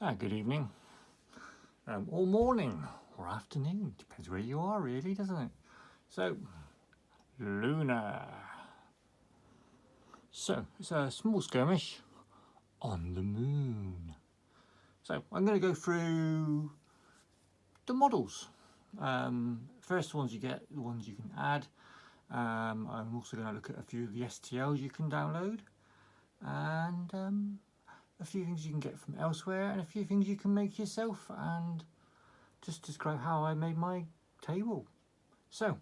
Good evening, or morning, or afternoon, depends where you are really, doesn't it? So, Lunar. So, it's a small skirmish on the moon. So, I'm going to go through the models. First ones you get, the ones you can add. I'm also going to look at a few of the STLs you can download. And a few things you can get from elsewhere, and a few things you can make yourself, and just describe how I made my table. So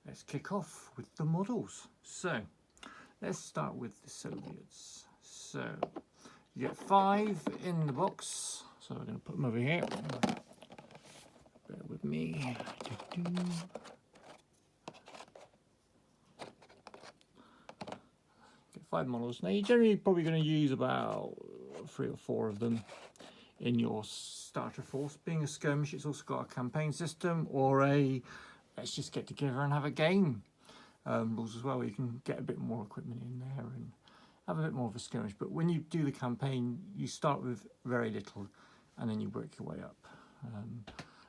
let's kick off with the models. So let's start with the Soviets. So you get 5 in the box, so I'm going to put them over here. Bear with me. Get 5 models. Now you're generally probably going to use about 3 or 4 of them in your starter force. Being a skirmish, it's also got a campaign system or a let's just get together and have a game rules as well, where you can get a bit more equipment in there and have a bit more of a skirmish. But when you do the campaign, you start with very little and then you work your way up.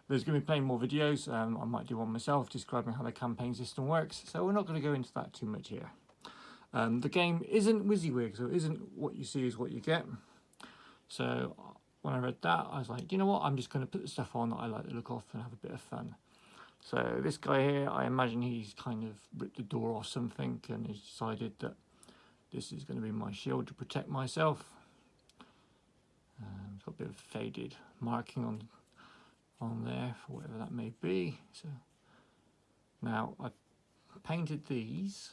There's going to be plenty more videos. I might do one myself describing how the campaign system works, so we're not going to go into that too much here. The game isn't WYSIWYG, so it isn't what you see is what you get. So when I read that, I was like, you know what, I'm just going to put the stuff on that I like the look of and have a bit of fun. So this guy here, I imagine he's kind of ripped the door off something and he's decided that this is going to be my shield to protect myself. It's got a bit of faded marking on there for whatever that may be. So now I painted these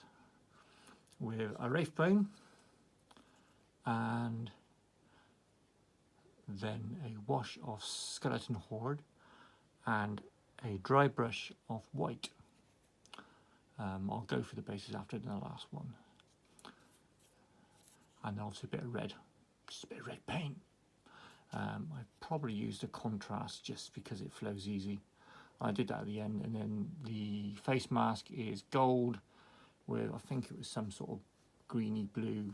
with a Wraith Bone and then a wash of Skeleton Horde and a dry brush of white. I'll go for the bases after the last one. And also a bit of red, just a bit of red paint. I probably used a contrast just because it flows easy. I did that at the end, and then the face mask is gold with, I think it was some sort of greeny blue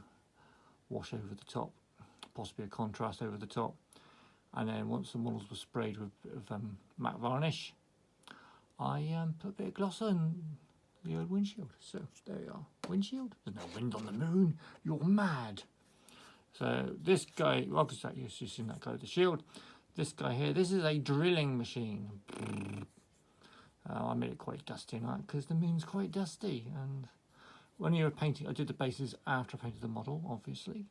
wash over the top, possibly a contrast over the top. And then once the models were sprayed with a bit of matte varnish, I put a bit of gloss on the old windshield. So there you are. Windshield? There's no wind on the moon. You're mad. So this guy, obviously you've seen that guy with the shield. This guy here, this is a drilling machine. I made it quite dusty in that because the moon's quite dusty. And when you were painting, I did the bases after I painted the model, obviously.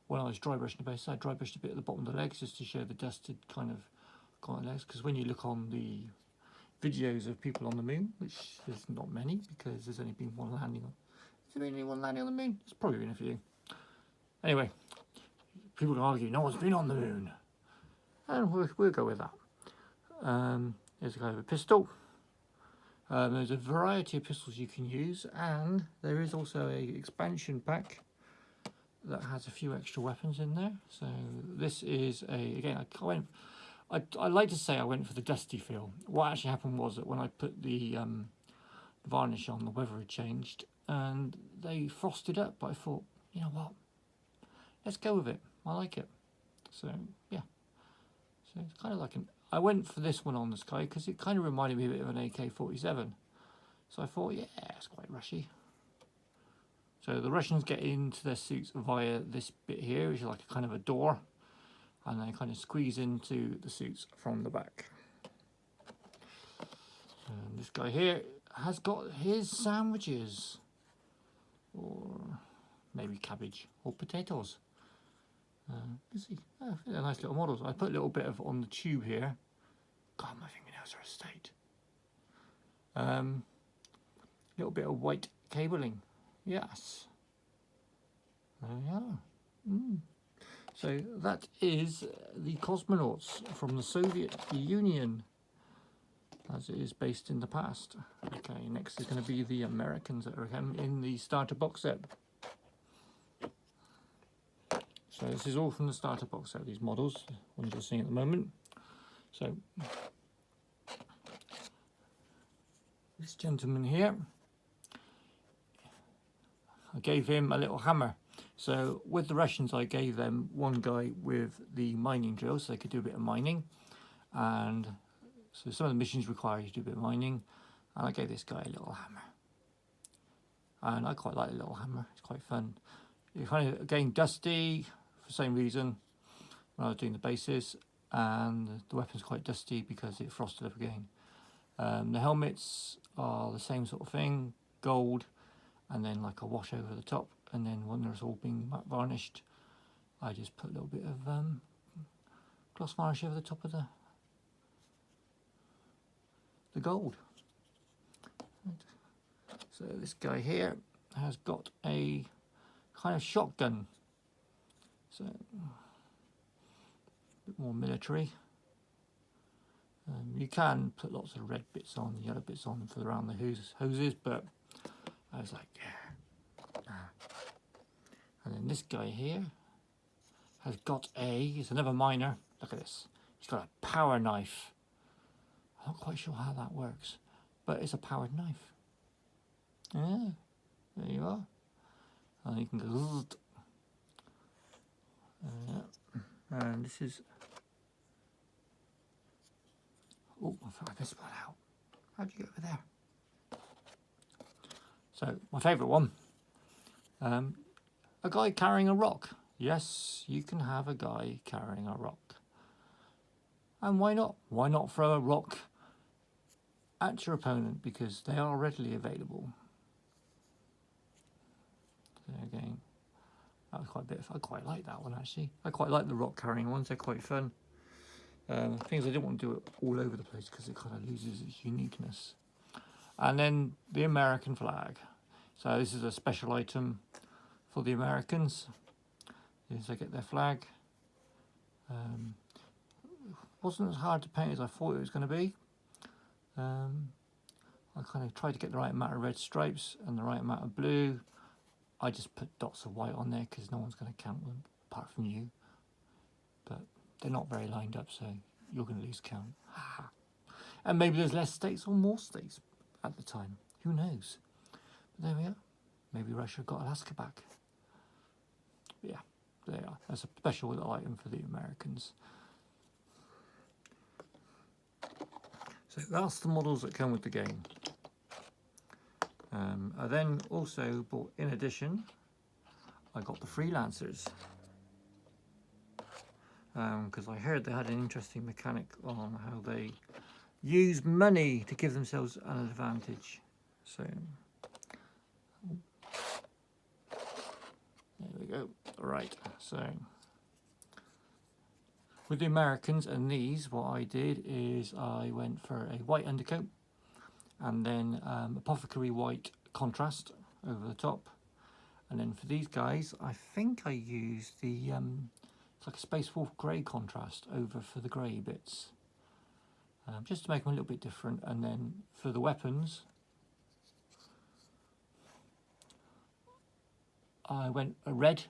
When I was dry brushing the base, I dry brushed a bit at the bottom of the legs just to show the dusted kind of legs. Because when you look on the videos of people on the moon, which there's not many because there's only been one landing on. Has there been any one landing on the moon? There's probably been a few. Anyway, people can argue no one's been on the moon, and we'll go with that. There's a guy with a pistol. There's a variety of pistols you can use, and there is also a expansion pack that has a few extra weapons in there. So this is I like to say I went for the dusty feel. What actually happened was that when I put the varnish on, the weather had changed and they frosted up, but I thought, you know what, let's go with it. I like it. So yeah, so it's kind of like I went for this one on the sky because it kind of reminded me a bit of an AK-47. So I thought, yeah, it's quite rushy. So the Russians get into their suits via this bit here, which is like a kind of a door, and they kind of squeeze into the suits from the back. And this guy here has got his sandwiches, or maybe cabbage or potatoes. You see, they're nice little models. I put a little bit of on the tube here. God, my fingernails are a state. Little bit of white cabling. Yes. There we are. So that is the cosmonauts from the Soviet Union, as it is based in the past. Okay, next is going to be the Americans that are in the starter box set. So this is all from the starter box set, these models, ones you're seeing at the moment. So this gentleman here, I gave him a little hammer So with the Russians, I gave them one guy with the mining drill so they could do a bit of mining. And so some of the missions require you to do a bit of mining. And I gave this guy a little hammer. And I quite like the little hammer. It's quite fun. You're kind of getting dusty for the same reason when I was doing the bases. And the weapon's quite dusty because it frosted up again. The helmets are the same sort of thing. Gold. And then like a wash over the top. And then when there's all been matte varnished, I just put a little bit of gloss varnish over the top of the gold. So this guy here has got a kind of shotgun, so a bit more military. You can put lots of red bits on, yellow bits on for around the hoses, but I was like, yeah. And then this guy here has got it's another miner. Look at this. He's got a power knife. I'm not quite sure how that works, but it's a powered knife. Yeah, there you are. And you can go. And this is. Oh, I thought I missed one out. How'd you get over there? So, my favourite one. A guy carrying a rock. Yes, you can have a guy carrying a rock. And why not? Why not throw a rock at your opponent, because they are readily available. So again, that was quite a bit. I quite like that one actually. I quite like the rock carrying ones. They're quite fun. Things I didn't want to do it all over the place because it kind of loses its uniqueness. And then the American flag. So this is a special item for the Americans. Is they get their flag. Wasn't as hard to paint as I thought it was going to be. I kind of tried to get the right amount of red stripes and the right amount of blue. I just put dots of white on there because no one's going to count them apart from you. But they're not very lined up, so you're going to lose count. And maybe there's less states or more states at the time. Who knows? But there we are. Maybe Russia got Alaska back. But yeah, there you are. That's a special little item for the Americans. So that's the models that come with the game. I then also bought, in addition, I got the Freelancers. Because I heard they had an interesting mechanic on how they use money to give themselves an advantage. So, there we go. Right, so with the Americans and these, what I did is I went for a white undercoat and then apothecary white contrast over the top. And then for these guys, I think I used the, it's like a Space Wolf grey contrast over for the grey bits. Just to make them a little bit different. And then for the weapons, I went a red,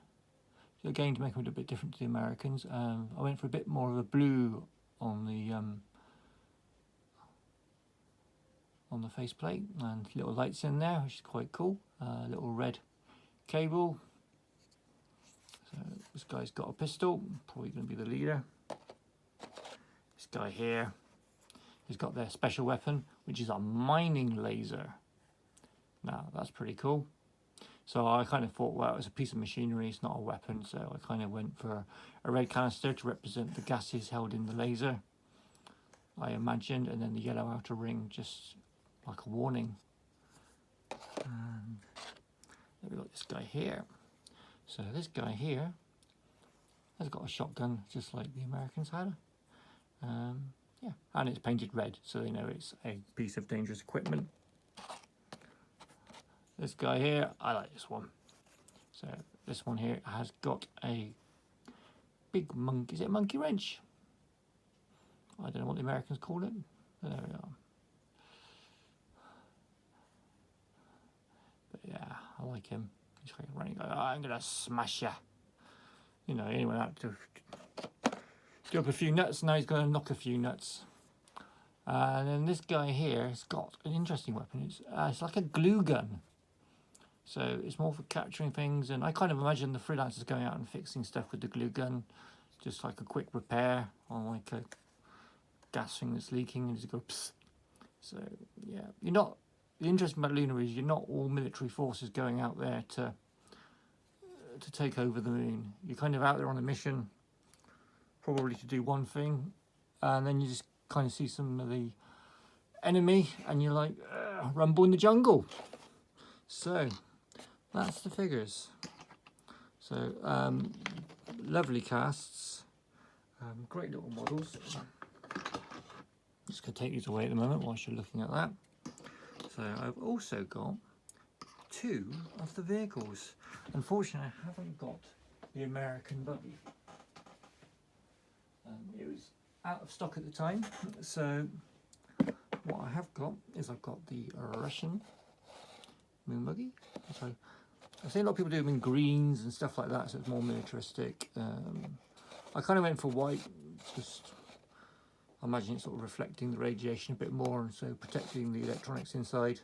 again to make them a little bit different to the Americans. I went for a bit more of a blue on the faceplate and little lights in there, which is quite cool. Little red cable. So this guy's got a pistol, probably going to be the leader. This guy here, he's got their special weapon, which is a mining laser. Now that's pretty cool. So I kind of thought, well, it's a piece of machinery, it's not a weapon, so I kind of went for a red canister to represent the gases held in the laser, I imagined, and then the yellow outer ring just like a warning. And then we've got this guy here. So this guy here has got a shotgun just like the Americans had. Yeah, and it's painted red, so they know it's a piece of dangerous equipment. This guy here, I like this one. So this one here has got a big monkey. Is it a monkey wrench? I don't know what the Americans call it. But there we are. But yeah, I like him. He's like running. Oh, I'm gonna smash ya. You know, he went out to drop a few nuts. Now he's gonna knock a few nuts. And then this guy here has got an interesting weapon. It's like a glue gun. So it's more for capturing things, and I kind of imagine the freelancers going out and fixing stuff with the glue gun, just like a quick repair on like a gas thing that's leaking, and just go psst. So yeah, you're not. The interesting about Lunar is you're not all military forces going out there to take over the moon. You're kind of out there on a mission, probably to do one thing, and then you just kind of see some of the enemy, and you're like, rumble in the jungle. So that's the figures. So lovely casts, great little models. Just going to take these away at the moment whilst you're looking at that. So I've also got 2 of the vehicles. Unfortunately, I haven't got the American buggy. It was out of stock at the time, so what I have got is I've got the Russian moon buggy. So I've seen a lot of people do them in greens and stuff like that, so it's more militaristic. I kind of went for white, just I imagine it's sort of reflecting the radiation a bit more, and so protecting the electronics inside.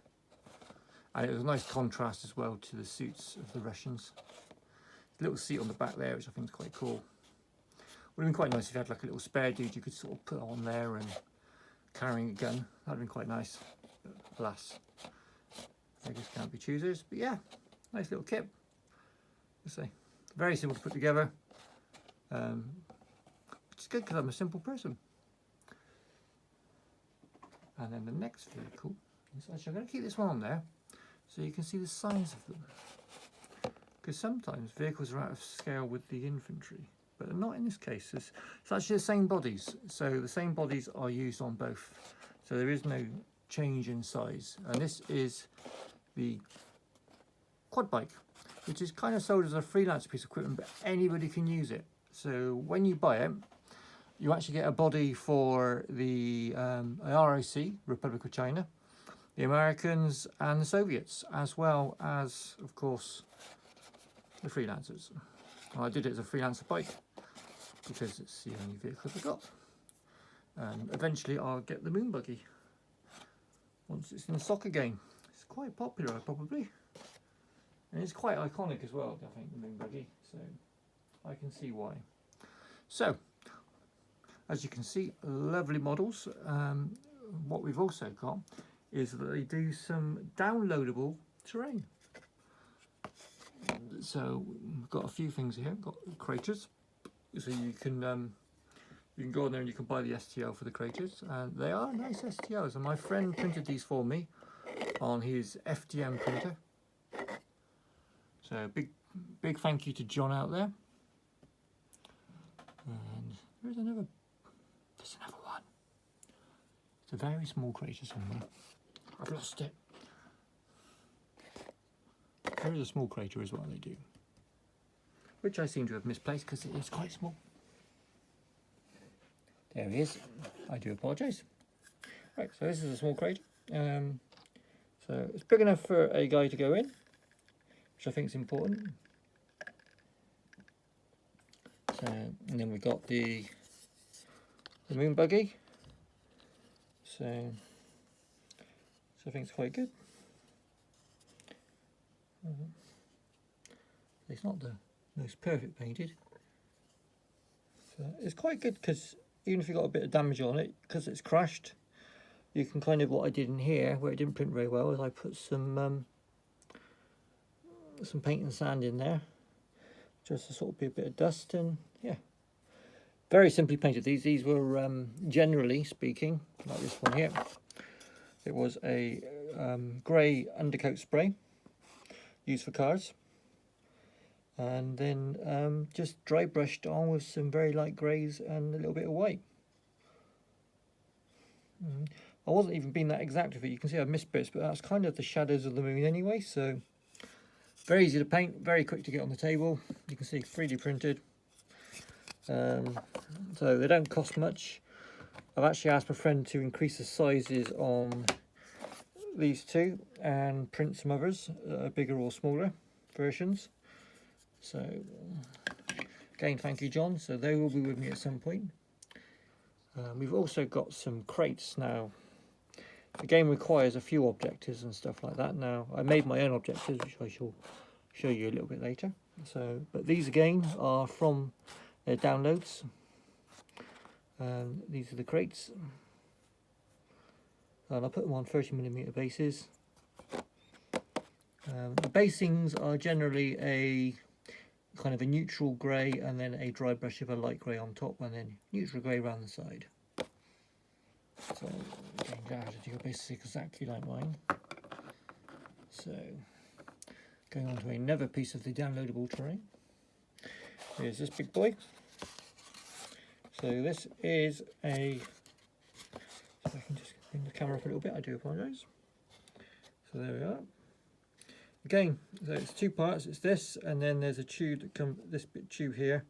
And it was a nice contrast as well to the suits of the Russians. A little seat on the back there, which I think is quite cool. Would have been quite nice if you had like a little spare dude you could sort of put on there and carrying a gun. That would have been quite nice. But alas, beggars can't be choosers. But yeah, nice little kit. Let's say very simple to put together, which is good because I'm a simple person. And then the next vehicle is actually, I'm going to keep this one on there so you can see the size of them. Because sometimes vehicles are out of scale with the infantry, but not in this case. It's actually the same bodies, so the same bodies are used on both. So there is no change in size. And this is the quad bike, which is kind of sold as a freelance piece of equipment, but anybody can use it. So when you buy it, you actually get a body for the ROC, Republic of China, the Americans and the Soviets, as well as, of course, the Freelancers. Well, I did it as a freelancer bike because it's the only vehicle I've got. And eventually I'll get the moon buggy once it's in stock again. It's quite popular, probably. And it's quite iconic as well, I think, the moon buggy. So I can see why. So, as you can see, lovely models. What we've also got is that they do some downloadable terrain. So we've got a few things here. We've got craters, so you can go on there and you can buy the STL for the craters, and they are nice STLs. And my friend printed these for me on his FDM printer. So big thank you to John out there. And there's another one. It's a very small crater somewhere. I've lost it. There is a small crater as well, they do. Which I seem to have misplaced because it is quite small. There he is. I do apologise. Right, so this is a small crater. So it's big enough for a guy to go in, which I think is important. So, and then we've got the moon buggy. So I think it's quite good. It's not the most perfect painted. So it's quite good because even if you've got a bit of damage on it, because it's crashed, you can kind of, what I did in here, where it didn't print very well, is I put some paint and sand in there, just to sort of be a bit of dust, and yeah. Very simply painted. These were, generally speaking, like this one here, it was a grey undercoat spray used for cars, and then just dry brushed on with some very light greys and a little bit of white. I wasn't even being that exact with it. You can see I've missed bits, but that's kind of the shadows of the moon anyway, so very easy to paint, very quick to get on the table. You can see 3D printed. So they don't cost much. I've actually asked my friend to increase the sizes on these two and print some others, bigger or smaller versions. So again, thank you, John. So they will be with me at some point. We've also got some crates now. The game requires a few objectives and stuff like that. Now, I made my own objectives, which I shall show you a little bit later. So, but these again are from downloads. These are the crates, and I put them on 30mm bases. The basings are generally a kind of a neutral grey and then a dry brush of a light grey on top, and then neutral grey around the side. So again, you have to do your bases exactly like mine. So going on to another piece of the downloadable terrain. Here's this big boy. So this is a, if I can just bring the camera up a little bit, I do apologise. So there we are. Again, so it's two parts, it's this, and then there's a tube that comes, this bit tube here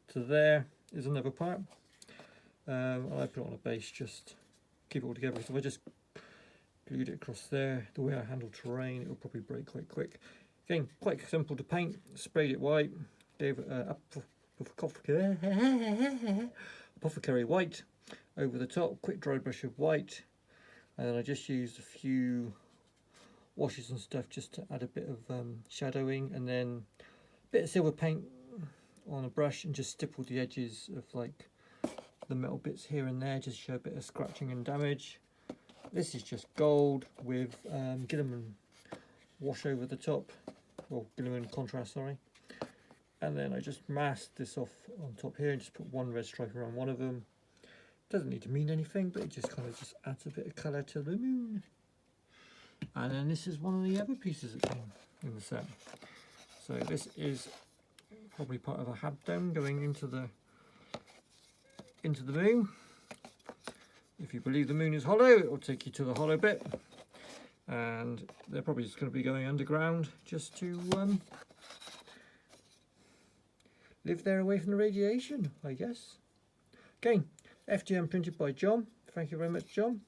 to there is another part. I put it on a base, just keep it all together. So if I just glued it across there, the way I handle terrain, it will probably break quite quick. Again, quite simple to paint, sprayed it white, gave it a apothecary white over the top, quick dry brush of white, and then I just used a few washes and stuff just to add a bit of shadowing, and then a bit of silver paint on a brush and just stippled the edges of like the metal bits here and there, just show a bit of scratching and damage. This is just gold with Gilliman wash over the top, well, Gilliman contrast, sorry. And then I just masked this off on top here and just put one red stripe around one of them. Doesn't need to mean anything, but it just kind of just adds a bit of colour to the moon. And then this is one of the other pieces that came in the set. So this is probably part of a hab dome going into the moon. If you believe the moon is hollow, it will take you to the hollow bit. And they're probably just going to be going underground just to live there away from the radiation, I guess. Again, FDM printed by John. Thank you very much, John.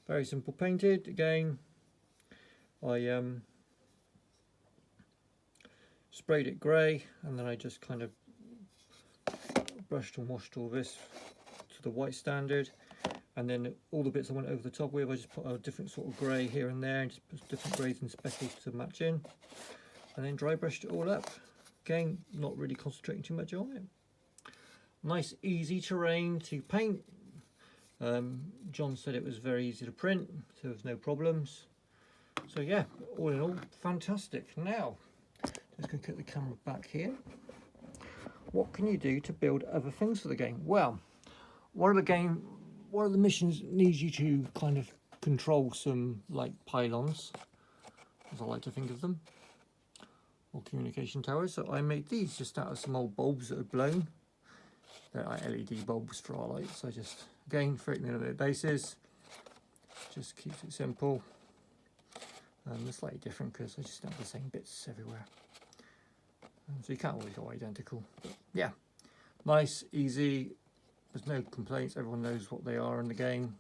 Very simple painted. Again, I sprayed it grey, and then I just kind of brushed and washed all this to the white standard. And then all the bits I went over the top with, I just put a different sort of grey here and there, and just put different greys and speckles to match in. And then dry brushed it all up. Again, not really concentrating too much on it. Nice easy terrain to paint. John said it was very easy to print, so there's no problems. So yeah, all in all, fantastic. Now, just going to put the camera back here. What can you do to build other things for the game? Well, one of the missions needs you to kind of control some like pylons, as I like to think of them, or communication towers. So I made these just out of some old bulbs that had blown. They're like LED bulbs for our lights. So I just, again, 30mm bases, just keeps it simple. They're slightly different because I just have the same bits everywhere. So you can't always go identical. But yeah, nice, easy. There's no complaints. Everyone knows what they are in the game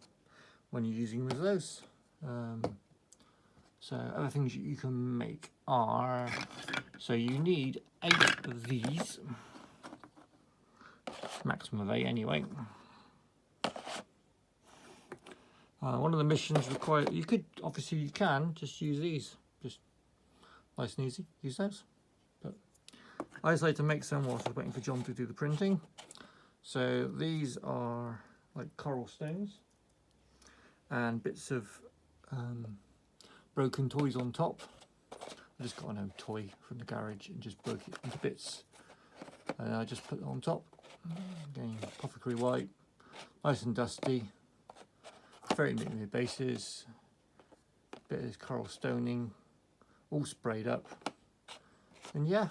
when you're using them as those. So other things you can make are, so you need 8 of these, maximum of 8 anyway. One of the missions require, you can just use these, just nice and easy, use those. But I decided to make some whilst I was waiting for John to do the printing. So these are like coral stones and bits of broken toys on top. I just got an old toy from the garage and just broke it into bits, and I just put it on top. Again, apothecary white, nice and dusty, 30mm bases, bit of coral stoning, all sprayed up, and yeah.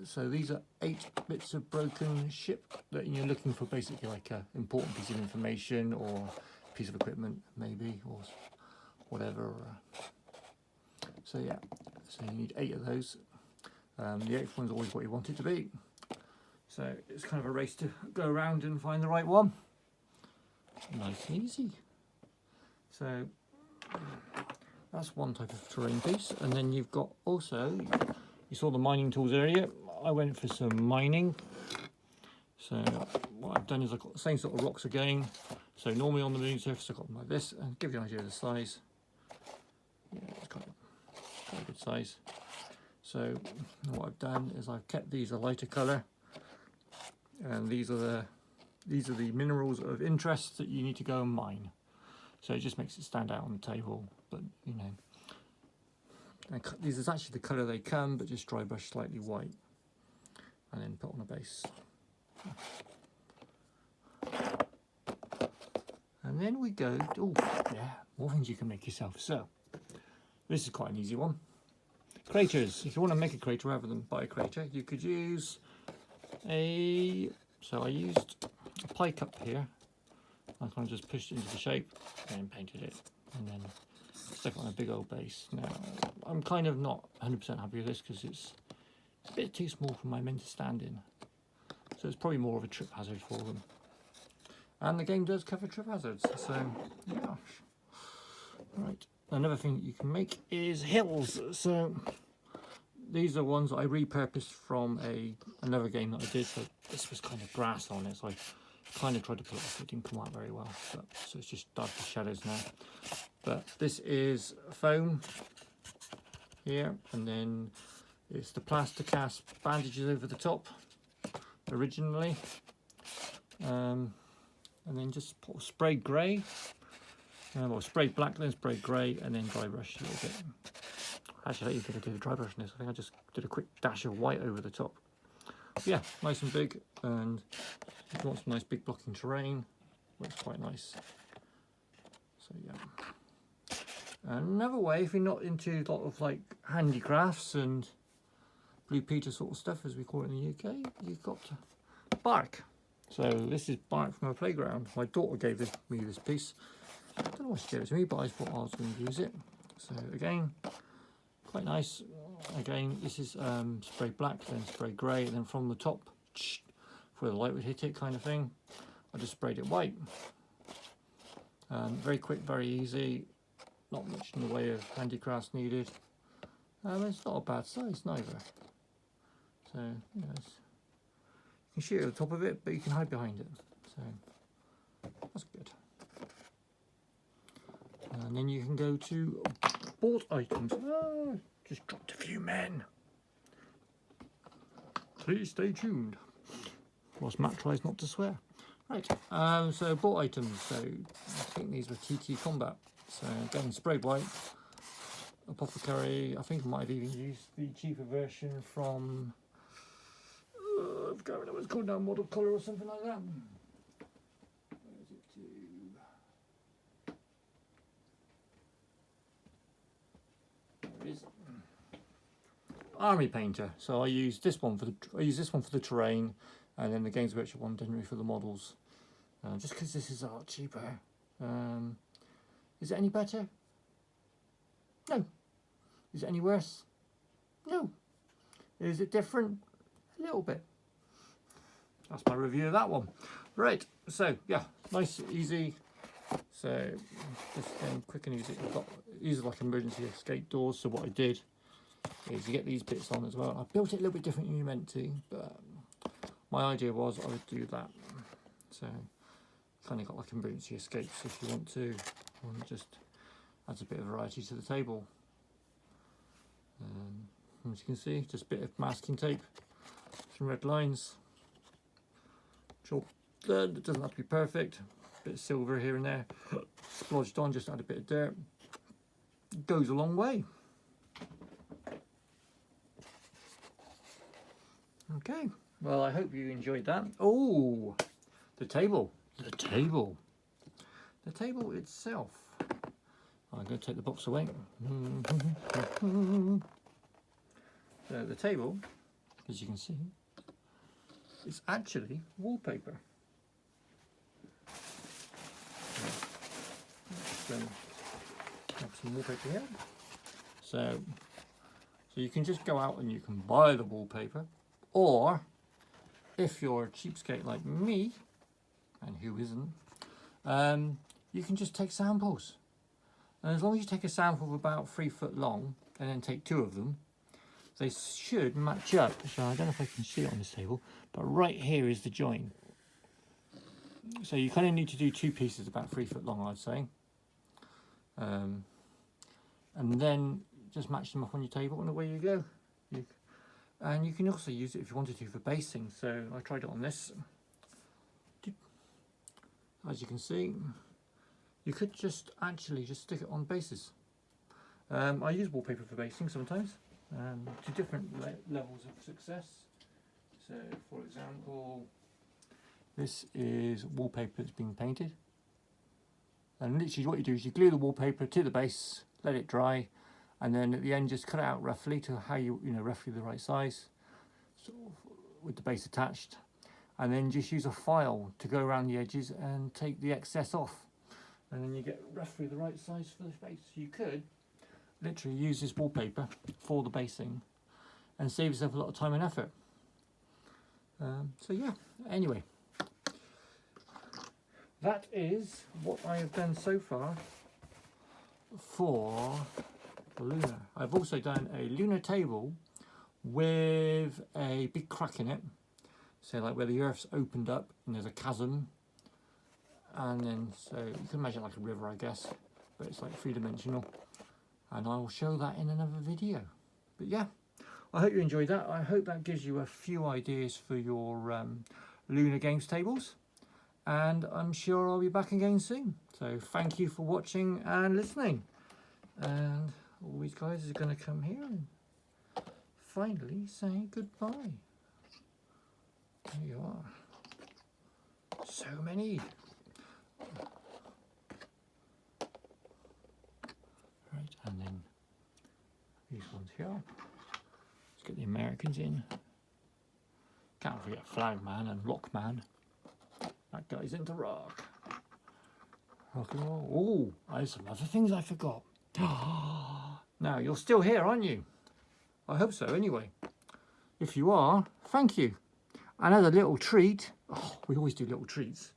So these are 8 bits of broken ship that you're looking for, basically like an important piece of information or piece of equipment maybe, or whatever. So yeah, so you need 8 of those. The 8th one's always what you want it to be. So it's kind of a race to go around and find the right one. Nice and easy. So that's one type of terrain piece. And then you've got also, you saw the mining tools earlier. I went for some mining. So what I've done is I've got the same sort of rocks again, So normally on the moving surface I've got them like this, and give you an idea of the size. Yeah, it's quite a good size. So what I've done is I've kept these a lighter colour, and these are the minerals of interest that you need to go and mine. So it just makes it stand out on the table, but you know, this is actually the colour they come, but just dry brush slightly white and then put on a base. And then we go, oh yeah, more things you can make yourself. So this is quite an easy one. Craters. If you want to make a crater rather than buy a crater, you could use so I used a pie cup here. I kind of just pushed it into the shape and painted it, and then stuck it on a big old base. Now I'm kind of not 100% happy with this because it's a bit too small for my men to stand in, so it's probably more of a trip hazard for them. And the game does cover trip hazards, so yeah. Right, another thing that you can make is hills. So these are ones that I repurposed from another game that I did. So this was kind of grass on it, so I kind of tried to pull it off. It didn't come out very well, but, so it's just darker shadows now. But this is foam here, and then it's the plaster cast bandages over the top originally, and then just sprayed grey, well, sprayed black, then sprayed grey, and then dry brush a little bit. Actually, I didn't do the dry brush on this. I think I just did a quick dash of white over the top. Yeah, nice and big, and if you want some nice big blocking terrain, looks quite nice. So yeah. Another way, if you're not into a lot of like handicrafts and Blue Peter sort of stuff, as we call it in the UK, you've got bark. So this is bark from a playground. My daughter gave me this piece. I don't know why she gave it to me, but I thought I was going to use it. So again, quite nice. Again, this is sprayed black, then sprayed grey, and then from the top, where the light would hit it kind of thing, I just sprayed it white. Very quick, very easy, not much in the way of handicrafts needed. It's not a bad size neither. So, you know, you can shoot at the top of it, but you can hide behind it. So, that's good. And then you can go to bought items. Oh, just dropped a few men. Please stay tuned whilst Matt tries not to swear. Right, so bought items. So I think these were TT Combat. So again, sprayed white. Apothecary. I think I might have even used the cheaper version from I can't remember what it's called now, Model Colour or something like that. Where is it to? There it is. Army Painter. So I use this one for the terrain, and then the Games Workshop one generally for the models. Just because this is a lot cheaper. Is it any better? No. Is it any worse? No. Is it different? A little bit. That's my review of that one. Right, so yeah, nice, easy. So just quick and easy. These are like emergency escape doors. So what I did is you get these bits on as well. I built it a little bit different than you meant to, but my idea was I would do that. So kind of got like emergency escapes if you want to, and just adds a bit of variety to the table. As you can see, just a bit of masking tape, some red lines. Sure, it doesn't have to be perfect. Bit of silver here and there, splodged on, just add a bit of dirt. It goes a long way. Okay, well I hope you enjoyed that. Oh, the table itself. I'm going to take the box away. So the table, as you can see, is actually wallpaper. Have some wallpaper here. So you can just go out and you can buy the wallpaper, or if you're a cheapskate like me, and who isn't, you can just take samples. And as long as you take a sample of about 3 foot long and then take 2 of them, they should match up. So I don't know if I can see it on this table, but right here is the join. So you kind of need to do 2 pieces about 3 foot long, I'd say. And then just match them up on your table and away you go. And you can also use it if you wanted to for basing. So I tried it on this. As you can see, you could just stick it on bases. I use wallpaper for basing sometimes, to different levels of success. So for example, this is wallpaper that's been painted. And literally what you do is you glue the wallpaper to the base, let it dry, and then at the end just cut it out roughly to how roughly the right size, sort of with the base attached. And then just use a file to go around the edges and take the excess off. And then you get roughly the right size for the base. You could literally use this wallpaper for the basing and save yourself a lot of time and effort. So yeah, anyway. That is what I have done so far for the Lunar. I've also done a Lunar table with a big crack in it. So like where the Earth's opened up and there's a chasm. And then, so you can imagine like a river, I guess, but it's like 3-dimensional. And I'll show that in another video. But yeah, I hope you enjoyed that. I hope that gives you a few ideas for your Lunar games tables. And I'm sure I'll be back again soon. So thank you for watching and listening. And all these guys are going to come here and finally say goodbye. There you are. So many. Right, and then these ones here. Let's get the Americans in. Can't forget Flagman and Rockman. That guy's into rock. Rock and roll. Oh, there's some other things I forgot. Now, you're still here, aren't you? I hope so, anyway. If you are, thank you. And as a little treat, we always do little treats.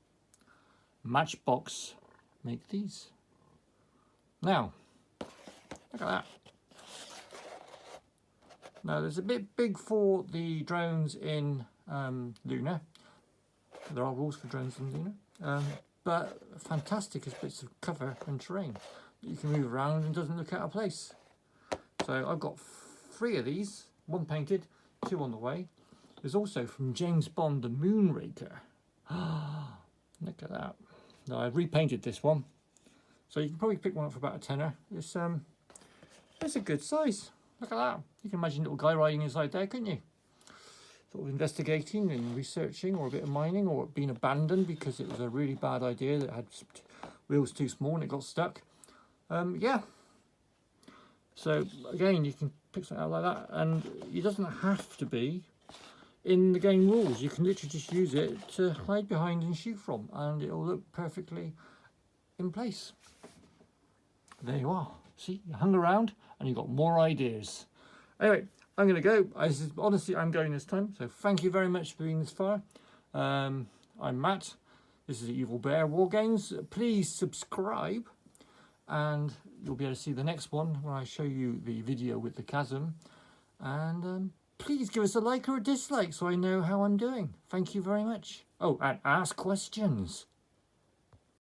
Matchbox, make these. Now, look at that. Now, there's a bit big for the drones in Lunar. There are rules for drones in Lunar, but fantastic as bits of cover and terrain that you can move around and doesn't look out of place. So I've got 3 of these, 1 painted, 2 on the way. There's also from James Bond, the Moonraker. Look at that. Now I've repainted this one, so you can probably pick one up for about a tenner. It's a good size. Look at that. You can imagine a little guy riding inside there, couldn't you? Sort of investigating and researching, or a bit of mining, or being abandoned because it was a really bad idea that had wheels too small and it got stuck. Yeah. So again, you can pick something out like that, and it doesn't have to be in the game rules. You can literally just use it to hide behind and shoot from, and it'll look perfectly in place. There you are. See, you hung around and you got more ideas. Anyway, I'm going to go. Honestly, I'm going this time. So thank you very much for being this far. I'm Matt. This is Evil Bear War Games. Please subscribe, and you'll be able to see the next one when I show you the video with the chasm. And please give us a like or a dislike so I know how I'm doing. Thank you very much. Oh, and ask questions.